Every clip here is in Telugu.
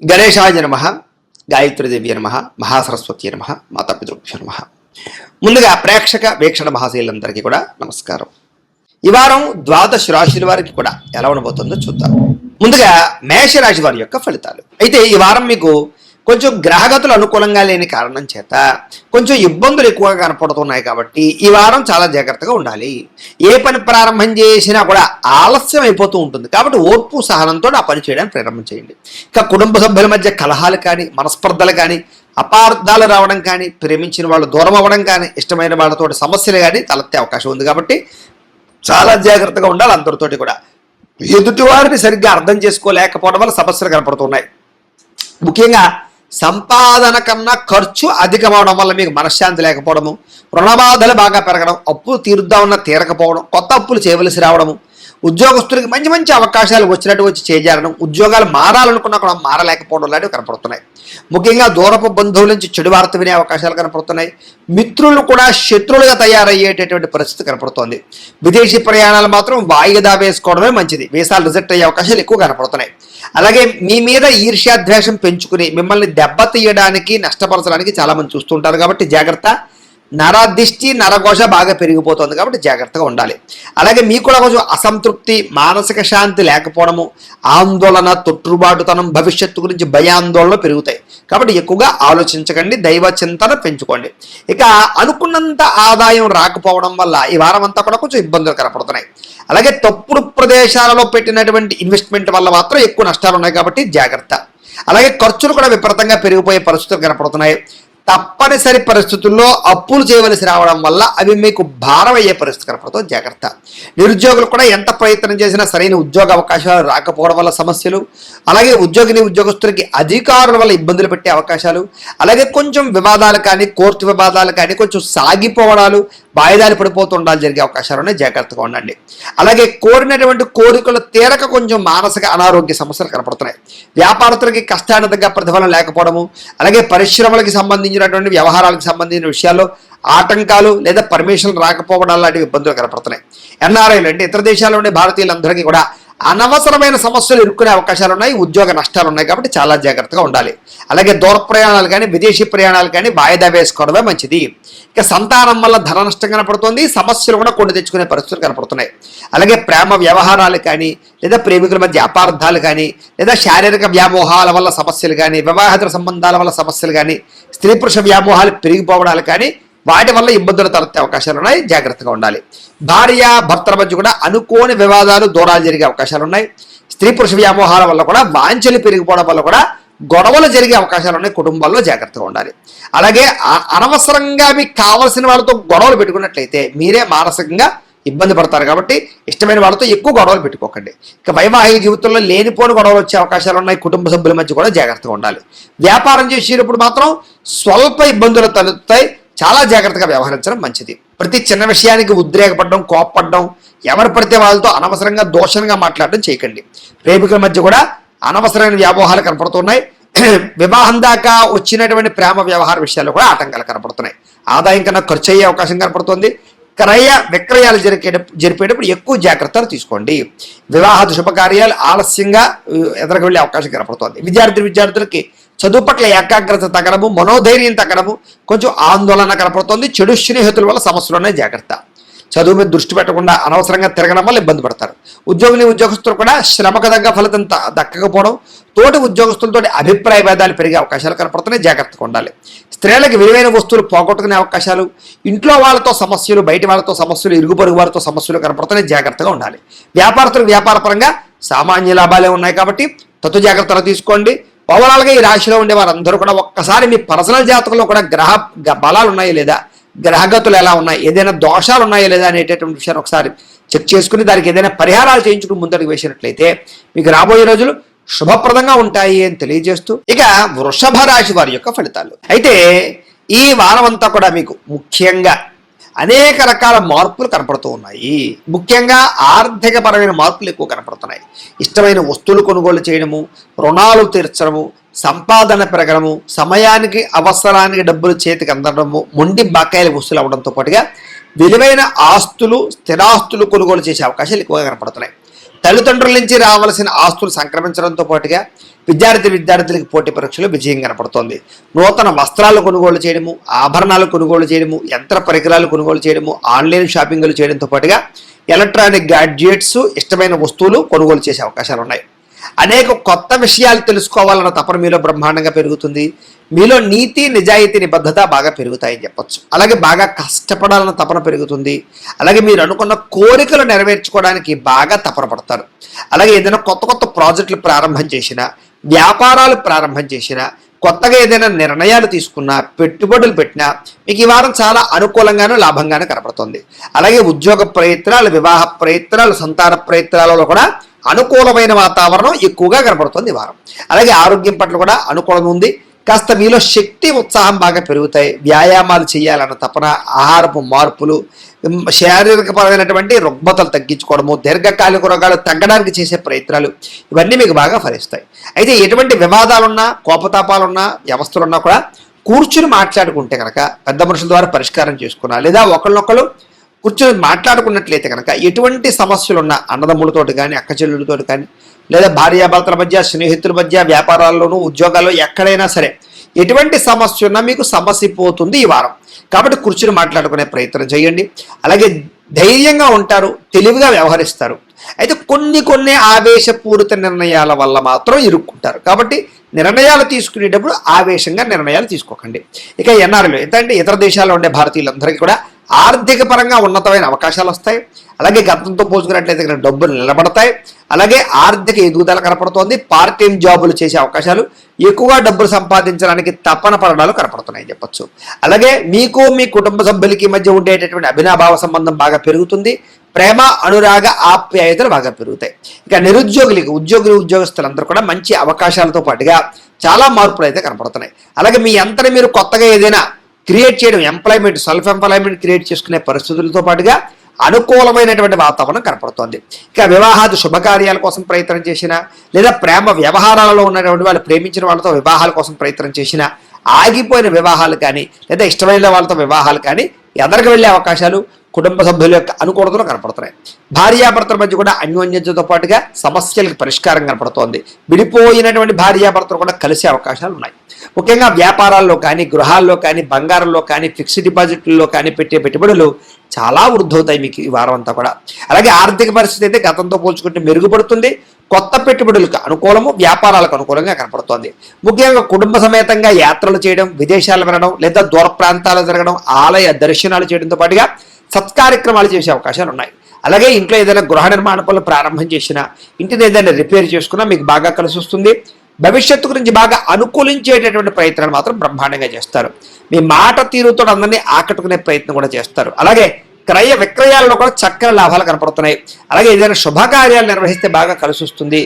గణేశాయ నమః, గాయత్రీదేవి నమః, మహాసరస్వతి నమః, మాతాపితృభ్యో నమః. ముందుగా ప్రేక్షక వీక్షణ మహాశీలందరికీ కూడా నమస్కారం. ఈ వారం ద్వాదశ రాశుల వారికి కూడా ఎలా ఉండబోతుందో చూద్దాం. ముందుగా మేషరాశి వారి యొక్క ఫలితాలు. అయితే ఈ వారం మీకు కొంచెం గ్రహగతులు అనుకూలంగా లేని కారణం చేత కొంచెం ఇబ్బందులు ఎక్కువగా కనపడుతున్నాయి కాబట్టి ఈ వారం చాలా జాగ్రత్తగా ఉండాలి. ఏ పని ప్రారంభం చేసినా కూడా ఆలస్యం అయిపోతూ ఉంటుంది కాబట్టి ఓర్పు సహనంతో ఆ పని చేయడానికి ప్రారంభం చేయండి. ఇక కుటుంబ సభ్యుల మధ్య కలహాలు కానీ, మనస్పర్ధలు కానీ, అపార్థాలు రావడం కానీ, ప్రేమించిన వాళ్ళు దూరం అవ్వడం కానీ, ఇష్టమైన వాళ్ళతో సమస్యలు కానీ తలెత్తే అవకాశం ఉంది కాబట్టి చాలా జాగ్రత్తగా ఉండాలి. అందరితోటి కూడా ఎదుటి వారిని సరిగ్గా అర్థం చేసుకోలేకపోవడం వల్ల సమస్యలు కనపడుతున్నాయి. ముఖ్యంగా సంపాదన కన్నా ఖర్చు అధికమవడం వల్ల మీకు మనశ్శాంతి లేకపోవడము, రుణబాధలు బాగా పెరగడం, అప్పులు తీరుద్దామన్నా తీరకపోవడం, కొత్త అప్పులు చేయవలసి రావడము, ఉద్యోగస్తులకి మంచి మంచి అవకాశాలు వచ్చినట్టు వచ్చి చేజారడం, ఉద్యోగాలు మారాలనుకున్నా కూడా మారలేకపోవడం లాంటివి కనపడుతున్నాయి. ముఖ్యంగా దూరపు బంధువుల నుంచి చెడు వార్త వినే అవకాశాలు కనపడుతున్నాయి. మిత్రులు కూడా శత్రువులుగా తయారయ్యేటటువంటి పరిస్థితి కనపడుతోంది. విదేశీ ప్రయాణాలు మాత్రం వాయిదా వేసుకోవడమే మంచిది. వీసాలు రిజెక్ట్ అయ్యే అవకాశాలు ఎక్కువ కనపడుతున్నాయి. అలాగే మీ మీద ఈర్ష్యాద్వేషం పెంచుకుని మిమ్మల్ని దెబ్బతీయడానికి, నష్టపరచడానికి చాలామంది చూస్తుంటారు కాబట్టి జాగ్రత్త. నరదిష్టి, నరఘోష బాగా పెరిగిపోతుంది కాబట్టి జాగ్రత్తగా ఉండాలి. అలాగే మీకు కూడా కొంచెం అసంతృప్తి, మానసిక శాంతి లేకపోవడము, ఆందోళన, తొట్టుబాటుతనం, భవిష్యత్తు గురించి భయాందోళనలు పెరుగుతాయి కాబట్టి ఎక్కువగా ఆలోచించకండి. దైవ చింతన పెంచుకోండి. ఇక అనుకున్నంత ఆదాయం రాకపోవడం వల్ల ఈ వారం అంతా కూడా కొంచెం ఇబ్బందులు కనపడుతున్నాయి. అలాగే తప్పుడు ప్రదేశాలలో పెట్టినటువంటి ఇన్వెస్ట్మెంట్ వల్ల మాత్రం ఎక్కువ నష్టాలు ఉన్నాయి కాబట్టి జాగ్రత్త. అలాగే ఖర్చులు కూడా విపరీతంగా పెరిగిపోయే పరిస్థితులు కనపడుతున్నాయి. తప్పనిసరి పరిస్థితుల్లో అప్పులు చేయవలసి రావడం వల్ల అవి మీకు భారం అయ్యే పరిస్థితి కనపడుతుంది. జాగ్రత్త. నిరుద్యోగులు కూడా ఎంత ప్రయత్నం చేసినా సరైన ఉద్యోగ అవకాశాలు రాకపోవడం వల్ల సమస్యలు, అలాగే ఉద్యోగస్తులకి అధికారుల వల్ల ఇబ్బందులు పెట్టే అవకాశాలు, అలాగే కొంచెం వివాదాలు కానీ, కోర్టు వివాదాలు కానీ కొంచెం సాగిపోవడాలు, వాయిదాలు పడిపోతుండాలి జరిగే అవకాశాలు ఉన్నాయి. జాగ్రత్తగా ఉండండి. అలాగే కోరినటువంటి కోరికలు తీరక కొంచెం మానసిక అనారోగ్య సమస్యలు కనపడుతున్నాయి. వ్యాపారస్తులకి కష్టానికి తగ్గ ప్రతిఫలం లేకపోవడము, అలాగే పరిశ్రమలకు సంబంధించినటువంటి వ్యవహారాలకు సంబంధించిన విషయాల్లో ఆటంకాలు లేదా పర్మిషన్లు రాకపోవడం లాంటి ఇబ్బందులు కనపడుతున్నాయి. ఎన్ఆర్ఐలు అంటే ఇతర దేశాల్లో ఉండే భారతీయులందరికీ కూడా అనవసరమైన సమస్యలు ఇరుక్కునే అవకాశాలు ఉన్నాయి. ఉద్యోగ నష్టాలు ఉన్నాయి కాబట్టి చాలా జాగ్రత్తగా ఉండాలి. అలాగే దూర ప్రయాణాలు కానీ, విదేశీ ప్రయాణాలు కానీ వాయిదా వేసుకోవడమే మంచిది. ఇక సంతానం వల్ల ధన నష్టం కనపడుతుంది. సమస్యలు కూడా కొన్ని తెచ్చుకునే పరిస్థితులు కనపడుతున్నాయి. అలాగే ప్రేమ వ్యవహారాలు కానీ, లేదా ప్రేమికుల మధ్య అపార్థాలు కానీ, లేదా శారీరక వ్యామోహాల వల్ల సమస్యలు కానీ, వివాహేతర సంబంధాల వల్ల సమస్యలు కానీ, స్త్రీ పురుష వ్యామోహాలు పెరిగిపోవడాలు కానీ వాటి వల్ల ఇబ్బందులు తలెత్తే అవకాశాలు ఉన్నాయి. జాగ్రత్తగా ఉండాలి. భార్య భర్తల మధ్య కూడా అనుకోని వివాదాలు, దూరాలు జరిగే అవకాశాలు ఉన్నాయి. స్త్రీ పురుష వ్యామోహాల వల్ల కూడా వాంఛలు పెరిగిపోవడం వల్ల కూడా గొడవలు జరిగే అవకాశాలు ఉన్నాయి. కుటుంబాల్లో జాగ్రత్తగా ఉండాలి. అలాగే అనవసరంగా మీకు కావలసిన వాళ్ళతో గొడవలు పెట్టుకున్నట్లయితే మీరే మానసికంగా ఇబ్బంది పడతారు కాబట్టి ఇష్టమైన వాళ్ళతో ఎక్కువ గొడవలు పెట్టుకోకండి. ఇక వైవాహిక జీవితంలో లేనిపోని గొడవలు వచ్చే అవకాశాలు ఉన్నాయి. కుటుంబ సభ్యుల మధ్య కూడా జాగ్రత్తగా ఉండాలి. వ్యాపారం చేసేటప్పుడు మాత్రం స్వల్ప ఇబ్బందులు తలెత్తుతాయి. చాలా జాగ్రత్తగా వ్యవహరించడం మంచిది. ప్రతి చిన్న విషయానికి ఉద్రేకపడడం, కోప్పడడం, ఎవరు పడితే వాళ్ళతో అనవసరంగా దోషంగా మాట్లాడడం చేయకండి. ప్రేమికుల మధ్య కూడా అనవసరమైన వ్యామోహాలు కనపడుతున్నాయి. వివాహం దాకా వచ్చినటువంటి ప్రేమ వ్యవహార విషయాల్లో కూడా ఆటంకాలు కనపడుతున్నాయి. ఆదాయం కన్నా ఖర్చు అయ్యే అవకాశం కనపడుతుంది. క్రయ విక్రయాలు జరిపేటప్పుడు ఎక్కువ జాగ్రత్తలు తీసుకోండి. వివాహాది శుభకార్యాలు ఆలస్యంగా ఎదురుకు వెళ్ళే అవకాశం కనపడుతుంది. విద్యార్థులకి చదువు పట్ల ఏకాగ్రత తగ్గడము, మనోధైర్యం తగ్గడము, కొంచెం ఆందోళన కనపడుతుంది. చెడు స్నేహితుల వల్ల సమస్యలు ఉన్నాయి. జాగ్రత్త. చదువు మీద దృష్టి పెట్టకుండా అనవసరంగా తిరగడం వల్ల ఇబ్బంది పడతారు. ఉద్యోగులు కూడా శ్రమకు తగ్గ ఫలితం దక్కకపోవడం, తోటి ఉద్యోగస్తులతో అభిప్రాయ భేదాలు పెరిగే అవకాశాలు కనపడుతున్నాయి. జాగ్రత్తగా ఉండాలి. స్త్రీలకు విలువైన వస్తువులు పోగొట్టుకునే అవకాశాలు, ఇంట్లో వాళ్ళతో సమస్యలు, బయట వాళ్ళతో సమస్యలు, ఇరుగు పొరుగు వారితో సమస్యలు కనపడుతున్నాయి. జాగ్రత్తగా ఉండాలి. వ్యాపారస్తులకు వ్యాపారపరంగా సామాన్య లాభాలే ఉన్నాయి కాబట్టి తత్వ జాగ్రత్తలు తీసుకోండి. ఓవరాల్గా ఈ రాశిలో ఉండే వారందరూ కూడా ఒక్కసారి మీ పర్సనల్ జాతకంలో కూడా గ్రహ బలాలు ఉన్నాయా లేదా, గ్రహగతులు ఎలా ఉన్నాయి, ఏదైనా దోషాలు ఉన్నాయా లేదా అనేటటువంటి విషయాన్ని ఒకసారి చెక్ చేసుకుని దానికి ఏదైనా పరిహారాలు చేయించుకుని ముందరికి వేసినట్లయితే మీకు రాబోయే రోజులు శుభప్రదంగా ఉంటాయి అని తెలియజేస్తూ ఇక వృషభ రాశి వారి యొక్క ఫలితాలు. అయితే ఈ వారం అంతా కూడా మీకు ముఖ్యంగా అనేక రకాల మార్పులు కనపడుతూ ఉన్నాయి. ముఖ్యంగా ఆర్థిక పరమైన మార్పులు ఎక్కువ కనపడుతున్నాయి. ఇష్టమైన వస్తువులు కొనుగోలు చేయడము, రుణాలు తీర్చడము, సంపాదన పెరగడము, సమయానికి అవసరానికి డబ్బులు చేతికి అందడము, మొండి బకాయిల వస్తువులు అవ్వడంతో పాటుగా విలువైన ఆస్తులు, స్థిరాస్తులు కొనుగోలు చేసే అవకాశాలు ఎక్కువగా కనపడుతున్నాయి. తల్లిదండ్రుల నుంచి రావాల్సిన ఆస్తులు సంక్రమించడంతో పాటుగా విద్యార్థులకి పోటీ పరీక్షలు విజయం కనపడుతోంది. నూతన వస్త్రాలు కొనుగోలు చేయడము, ఆభరణాలు కొనుగోలు చేయడము, యంత్ర పరికరాలు కొనుగోలు చేయడము, ఆన్లైన్ షాపింగ్లు చేయడంతో పాటుగా ఎలక్ట్రానిక్ గ్యాడ్జెట్స్, ఇష్టమైన వస్తువులు కొనుగోలు చేసే అవకాశాలు ఉన్నాయి. అనేక కొత్త విషయాలు తెలుసుకోవాలన్న తపన మీలో బ్రహ్మాండంగా పెరుగుతుంది. మీలో నీతి, నిజాయితీ, నిబద్ధత బాగా పెరుగుతాయని చెప్పొచ్చు. అలాగే బాగా కష్టపడాలన్న తపన పెరుగుతుంది. అలాగే మీరు అనుకున్న కోరికలు నెరవేర్చుకోవడానికి బాగా తపన పడతారు. అలాగే ఏదైనా కొత్త కొత్త ప్రాజెక్టులు ప్రారంభం చేసినా, వ్యాపారాలు ప్రారంభం చేసినా, కొత్తగా ఏదైనా నిర్ణయాలు తీసుకున్నా, పెట్టుబడులు పెట్టినా మీకు ఈ వారం చాలా అనుకూలంగానూ లాభంగానూ కనపడుతుంది. అలాగే ఉద్యోగ ప్రయత్నాలు, వివాహ ప్రయత్నాలు, సంతాన ప్రయత్నాలలో కూడా అనుకూలమైన వాతావరణం ఎక్కువగా కనపడుతుంది ఈ వారం. అలాగే ఆరోగ్యం పట్ల కూడా అనుకూలంగా ఉంది. కాస్త మీలో శక్తి, ఉత్సాహం బాగా పెరుగుతాయి. వ్యాయామాలు చేయాలన్న తపన, ఆహారపు మార్పులు, శారీరకపరమైనటువంటి రుగ్మతలు తగ్గించుకోవడము, దీర్ఘకాలిక రోగాలు తగ్గడానికి చేసే ప్రయత్నాలు ఇవన్నీ మీకు బాగా ఫలిస్తాయి. అయితే ఎటువంటి వివాదాలున్నా, కోపతాపాలున్నా, వ్యవస్థలున్నా కూడా కూర్చుని మాట్లాడుకుంటే కనుక పెద్ద మనుషుల ద్వారా పరిష్కారం చేసుకున్నా, లేదా ఒకళ్ళనొకళ్ళు కూర్చొని మాట్లాడుకున్నట్లయితే కనుక ఎటువంటి సమస్యలున్నా అన్నదమ్ములతోటి కానీ, అక్క చెల్లెలతోటి కానీ, లేదా భార్యాభర్తల మధ్య, స్నేహితుల మధ్య, వ్యాపారాల్లోనూ, ఉద్యోగాల్లో ఎక్కడైనా సరే ఎటువంటి సమస్య ఉన్నా మీకు సమస్య పోతుంది ఈ వారం. కాబట్టి కూర్చుని మాట్లాడుకునే ప్రయత్నం చేయండి. అలాగే ధైర్యంగా ఉంటారు, తెలివిగా వ్యవహరిస్తారు. అయితే కొన్ని ఆవేశపూరిత నిర్ణయాల వల్ల మాత్రం ఇరుక్కుంటారు. కాబట్టి నిర్ణయాలు తీసుకునేటప్పుడు ఆవేశంగా నిర్ణయాలు తీసుకోకండి. ఇక ఎన్ఆర్ఐలు ఏంటంటే ఇతర దేశాల్లో ఉండే భారతీయులందరికీ కూడా ఆర్థిక పరంగా ఉన్నతమైన అవకాశాలు వస్తాయి. అలాగే గతంతో పోల్చుకున్నట్లయితే ఇక్కడ డబ్బులు నిలబడతాయి. అలాగే ఆర్థిక ఎదుగుదల కనపడుతోంది. పార్ట్ టైం జాబులు చేసే అవకాశాలు, ఎక్కువగా డబ్బులు సంపాదించడానికి తపన పడడాలు కనపడుతున్నాయని చెప్పొచ్చు. అలాగే మీకు, మీ కుటుంబ సభ్యులకి మధ్య ఉండేటటువంటి అభినాభావ సంబంధం బాగా పెరుగుతుంది. ప్రేమ, అనురాగ, ఆప్యాయతలు బాగా పెరుగుతాయి. ఇక నిరుద్యోగులకి, ఉద్యోగస్తులందరూ కూడా మంచి అవకాశాలతో పాటుగా చాలా మార్పులు అయితే కనపడుతున్నాయి. అలాగే మీ అంతని మీరు కొత్తగా ఏదైనా క్రియేట్ చేయడం, సెల్ఫ్ ఎంప్లాయ్మెంట్ క్రియేట్ చేసుకునే పరిస్థితులతో పాటుగా అనుకూలమైనటువంటి వాతావరణం కనపడుతోంది. ఇక వివాహాది శుభకార్యాల కోసం ప్రయత్నం చేసినా, లేదా ప్రేమ వ్యవహారాలలో ఉన్నటువంటి వాళ్ళు ప్రేమించిన వాళ్ళతో వివాహాల కోసం ప్రయత్నం చేసినా, ఆగిపోయిన వివాహాలు కానీ, లేదా ఇష్టమైన వాళ్ళతో వివాహాలు కానీ ఎదరికి వెళ్ళే అవకాశాలు కుటుంబ సభ్యుల యొక్క అనుకూలతలు కనపడుతున్నాయి. భార్యాభర్తల మధ్య కూడా అన్యోన్యతతో పాటుగా సమస్యలకు పరిష్కారం కనపడుతోంది. విడిపోయినటువంటి భార్యాభర్తలు కూడా కలిసే అవకాశాలు ఉన్నాయి. ముఖ్యంగా వ్యాపారాల్లో కానీ, గృహాల్లో కానీ, బంగారంలో కానీ, ఫిక్స్డ్ డిపాజిట్లలో కానీ పెట్టే పెట్టుబడులు చాలా వృద్ధవుతాయి మీకు ఈ వారం అంతా కూడా. అలాగే ఆర్థిక పరిస్థితి అయితే గతంతో పోల్చుకుంటే మెరుగుపడుతుంది. కొత్త పెట్టుబడులకు అనుకూలము, వ్యాపారాలకు అనుకూలంగా కనపడుతోంది. ముఖ్యంగా కుటుంబ సమేతంగా యాత్రలు చేయడం, విదేశాలు వెళ్ళడం, లేదా దూర ప్రాంతాలు జరగడం, ఆలయ దర్శనాలు చేయడంతో పాటుగా సత్కార్యక్రమాలు చేసే అవకాశాలు ఉన్నాయి. అలాగే ఇంట్లో ఏదైనా గృహ నిర్మాణ పనులు ప్రారంభం చేసినా, ఇంటిని ఏదైనా రిపేర్ చేసుకున్నా మీకు బాగా కలిసి వస్తుంది. భవిష్యత్తు గురించి బాగా అనుకూలించేటటువంటి ప్రయత్నాలు మాత్రం బ్రహ్మాండంగా చేస్తారు. మీ మాట తీరుతో అందరినీ ఆకట్టుకునే ప్రయత్నం కూడా చేస్తారు. అలాగే క్రయ విక్రయాలలో కూడా చక్కని లాభాలు కనపడుతున్నాయి. అలాగే ఏదైనా శుభకార్యాలు నిర్వహిస్తే బాగా కలిసి వస్తుంది.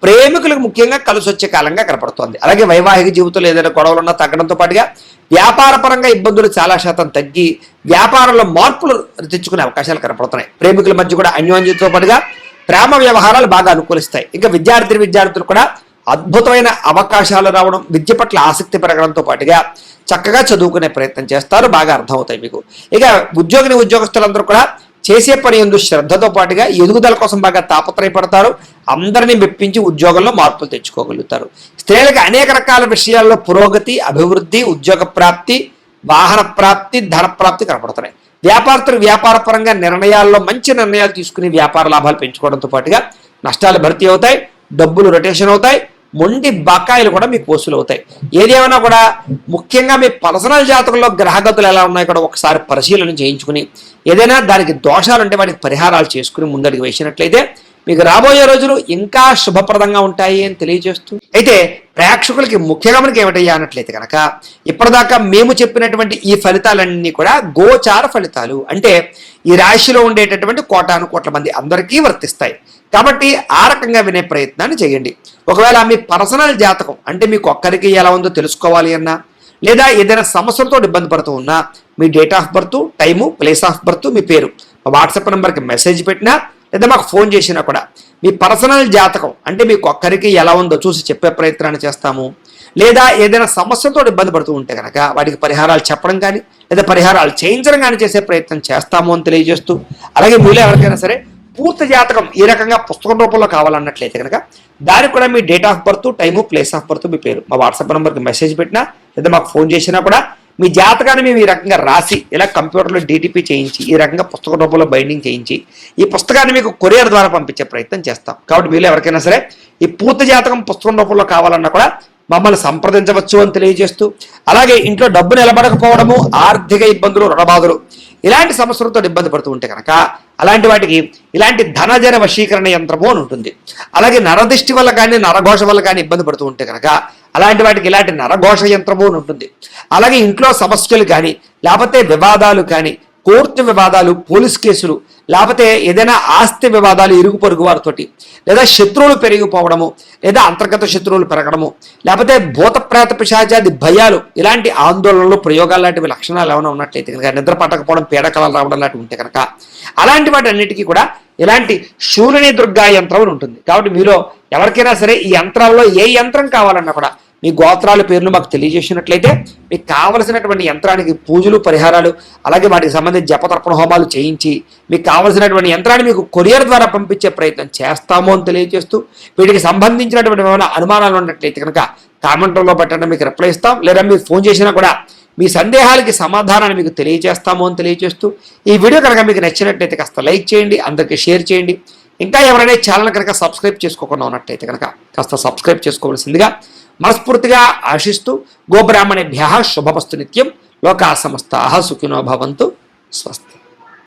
ప్రేమికులకు ముఖ్యంగా కలిసి వచ్చే కాలంగా కనపడుతోంది. అలాగే వైవాహిక జీవితంలో ఏదైనా గొడవలున్నా తగ్గడంతో పాటుగా వ్యాపార పరంగా ఇబ్బందులు చాలా శాతం తగ్గి వ్యాపారంలో మార్పులు తెచ్చుకునే అవకాశాలు కనపడుతున్నాయి. ప్రేమికుల మధ్య కూడా అన్యోన్యతతో పాటుగా ప్రేమ వ్యవహారాలు బాగా అనుకూలిస్తాయి. ఇంకా విద్యార్థులు కూడా అద్భుతమైన అవకాశాలు రావడం, విద్య పట్ల ఆసక్తి పెరగడంతో పాటుగా చక్కగా చదువుకునే ప్రయత్నం చేస్తారు. బాగా అర్థమవుతాయి మీకు. ఇక ఉద్యోగస్తులందరూ కూడా చేసే పని యందు శ్రద్ధతో పాటుగా ఎదుగుదల కోసం బాగా తాపత్రయపడతారు. అందరినీ మెప్పించి ఉద్యోగంలో మార్పులు తెచ్చుకోగలుగుతారు. స్త్రీలకు అనేక రకాల విషయాల్లో పురోగతి, అభివృద్ధి, ఉద్యోగ ప్రాప్తి, వాహన ప్రాప్తి, ధన ప్రాప్తి కనపడుతున్నాయి. వ్యాపార పరంగా నిర్ణయాల్లో మంచి నిర్ణయాలు తీసుకుని వ్యాపార లాభాలు పెంచుకోవడంతో పాటుగా నష్టాలు భర్తీ అవుతాయి, డబ్బులు రొటేషన్ అవుతాయి, మొండి బకాయిలు కూడా మీకు వసూలు అవుతాయి. ఏదేమైనా కూడా ముఖ్యంగా మీ పర్సనల్ జాతకంలో గ్రహగతులు ఎలా ఉన్నాయో కూడా ఒకసారి పరిశీలన చేయించుకుని ఏదైనా దానికి దోషాలు ఉంటే వాటికి పరిహారాలు చేసుకుని ముందడికి వేసినట్లయితే మీకు రాబోయే రోజులు ఇంకా శుభప్రదంగా ఉంటాయి అని తెలియజేస్తూ, అయితే ప్రేక్షకులకి ముఖ్యంగా మనకి ఏమిటయ్యా అన్నట్లయితే కనుక ఇప్పటిదాకా మేము చెప్పినటువంటి ఈ ఫలితాలన్నీ కూడా గోచార ఫలితాలు, అంటే ఈ రాశిలో ఉండేటటువంటి కోటాను కోట్ల మంది అందరికీ వర్తిస్తాయి. కాబట్టి ఆ రకంగా వినే ప్రయత్నాన్ని చేయండి. ఒకవేళ మీ పర్సనల్ జాతకం అంటే మీకు ఒక్కరికి ఎలా ఉందో తెలుసుకోవాలి అన్నా, లేదా ఏదైనా సమస్యలతో ఇబ్బంది పడుతూ ఉన్నా మీ date of birth, time, place of birth, మీ పేరు మా వాట్సాప్ నెంబర్కి మెసేజ్ పెట్టినా లేదా మాకు ఫోన్ చేసినా కూడా మీ పర్సనల్ జాతకం అంటే మీకు ఒక్కరికి ఎలా ఉందో చూసి చెప్పే ప్రయత్నాన్ని చేస్తాము. లేదా ఏదైనా సమస్యలతో ఇబ్బంది పడుతూ ఉంటే కనుక వాటికి పరిహారాలు చెప్పడం కానీ లేదా పరిహారాలు చేయించడం కానీ చేసే ప్రయత్నం చేస్తాము అని తెలియజేస్తూ, అలాగే మీలో ఎవరికైనా సరే పూర్తి జాతకం ఈ రకంగా పుస్తకం రూపంలో కావాలన్నట్లయితే కనుక దానికి కూడా మీ date of birth, time, place of birth, మీ పేరు మా వాట్సాప్ నెంబర్కి మెసేజ్ పెట్టినా లేదా మాకు ఫోన్ చేసినా కూడా మీ జాతకాన్ని మేము ఈ రకంగా రాసి ఇలా కంప్యూటర్లో డీటీపీ చేయించి ఈ రకంగా పుస్తక రూపంలో బైండింగ్ చేయించి ఈ పుస్తకాన్ని మీకు కొరియర్ ద్వారా పంపించే ప్రయత్నం చేస్తాం. కాబట్టి మీరు ఎవరికైనా సరే ఈ పూర్తి జాతకం పుస్తకం రూపంలో కావాలన్నా కూడా మమ్మల్ని సంప్రదించవచ్చు అని తెలియజేస్తూ, అలాగే ఇంట్లో డబ్బు నిలబడకపోవడము, ఆర్థిక ఇబ్బందులు, రుణబాధలు ఇలాంటి సమస్యలతో ఇబ్బంది పడుతూ ఉంటే కనుక అలాంటి వాటికి ఇలాంటి ధనజన వశీకరణ యంత్రము అని ఉంటుంది. అలాగే నరదిష్టి వల్ల కానీ నరఘోష వల్ల కానీ ఇబ్బంది పడుతూ ఉంటే కనుక అలాంటి వాటికి ఇలాంటి నరఘోష యంత్రము అని ఉంటుంది. అలాగే ఇంట్లో సమస్యలు కానీ లేకపోతే వివాదాలు కానీ, కోర్టు వివాదాలు, పోలీస్ కేసులు, లేకపోతే ఏదైనా ఆస్తి వివాదాలు ఇరుగు పొరుగు వారితోటి, లేదా శత్రువులు పెరిగిపోవడము, లేదా అంతర్గత శత్రువులు పెరగడము, లేకపోతే భూత ప్రేత పిశాచాది భయాలు, ఇలాంటి ఆందోళనలు, ప్రయోగాలు లాంటివి లక్షణాలు ఏమైనా ఉన్నట్లయితే కనుక, నిద్ర పట్టకపోవడం, పీడకలాలు రావడం లాంటివి ఉంటే కనుక అలాంటి వాటి అన్నిటికీ కూడా ఇలాంటి శూలిని దుర్గా యంత్రం అని ఉంటుంది. కాబట్టి మీలో ఎవరికైనా సరే ఈ యంత్రాల్లో ఏ యంత్రం కావాలన్నా కూడా మీ గోత్రాల పేర్లు మాకు తెలియజేసినట్లయితే మీకు కావలసినటువంటి యంత్రానికి పూజలు, పరిహారాలు, అలాగే వాటికి సంబంధించి జపతర్పణ హోమాలు చేయించి మీకు కావలసినటువంటి యంత్రాన్ని మీకు కొరియర్ ద్వారా పంపించే ప్రయత్నం చేస్తాము అని తెలియజేస్తూ, వీటికి సంబంధించినటువంటి ఏమైనా అనుమానాలు ఉన్నట్లయితే కనుక కామెంట్లో పెట్టండి, మీకు రిప్లై ఇస్తాం. లేదా మీరు ఫోన్ చేసినా కూడా మీ సందేహాలకి సమాధానాన్ని మీకు తెలియజేస్తాము అని తెలియజేస్తూ, ఈ వీడియో కనుక మీకు నచ్చినట్లయితే కాస్త లైక్ చేయండి, అందరికీ షేర్ చేయండి. ఇంకా ఎవరైనా ఛానల్ కనుక సబ్స్క్రైబ్ చేసుకోకుండా ఉన్నట్లయితే కనుక కాస్త సబ్స్క్రైబ్ చేసుకోవాల్సిందిగా మనస్ఫూర్తిగా ఆశిస్తూ, గోబ్రాహ్మణేభ్యః శుభమస్తు నిత్యం, లోకా సమస్తాః సుఖినో భవంతు, స్వస్తి.